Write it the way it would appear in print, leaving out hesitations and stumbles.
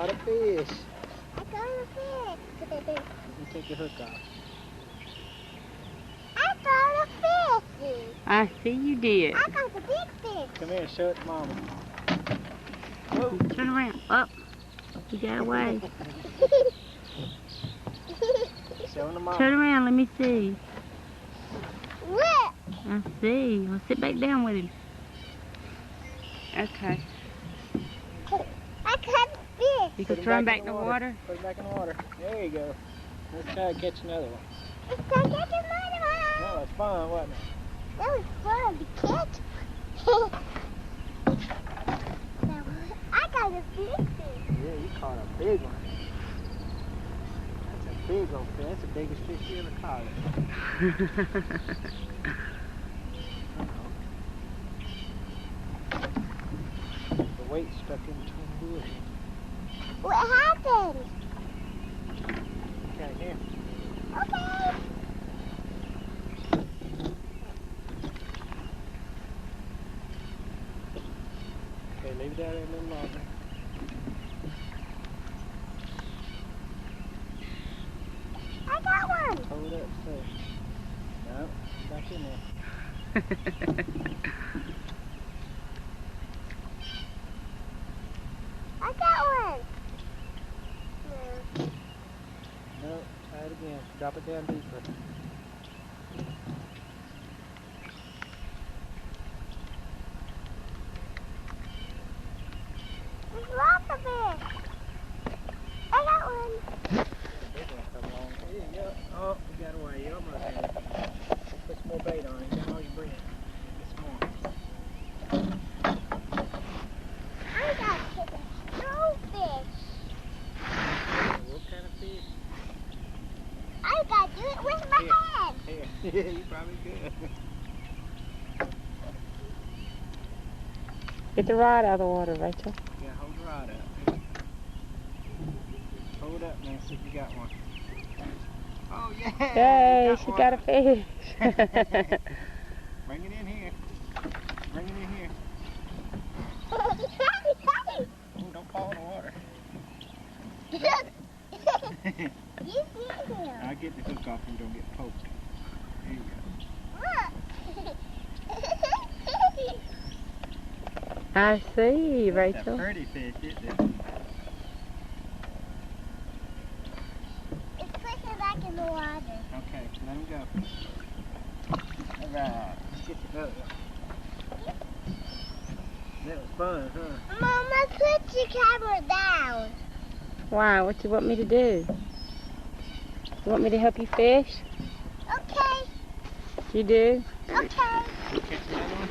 caught a fish. I caught a fish. Let me take your hook off. I caught a fish. I see you did. I caught a big fish. Come here, show it to Mama. Turn around. Up. You got away. Show it to Mama. Turn around. Let me see. Look. I see. Well, sit back down with him. Okay. I caught a fish. You Put can him throw him back in in the water. Put him back in the water. There you go. Let's try to catch another one. It's time to get another one. That was fun, wasn't it? That was fun to catch. I got a big fish. Yeah, you caught a big one. That's a big old fish. That's the biggest fish you ever caught. The weight stuck in between the wood. What happened? Okay, here. Okay. Okay, leave it out there a little longer. I got one. Hold up, so. No, back in there. I got one. No, try it again. Drop it down deeper. There's lots of fish. I got one. Big one come along. There you go. Oh, you got away. You almost had it. Put some more bait on it. You got all your bread. Get some more. I got to catch a snowfish. What kind of fish? I got to do it with my hand. Here. Yeah, you probably could. Get the rod out of the water, Rachel. Yeah, hold the rod up. Hold up now, see if you got one. Oh, yeah! Yay, she got a fish. Bring it in here. Bring it in here. Oh, don't fall in the water. You see him. I'll get the hook off and don't get poked. There you go. Look. I see, That's a Rachel. pretty fish, isn't it? It's pushing back in the water. Okay, let him go. Alright, let's get the hook. That was fun, huh? Mama, put your camera down. Why? What you want me to do? You want me to help you fish? Okay. You do? Okay. Catch another one?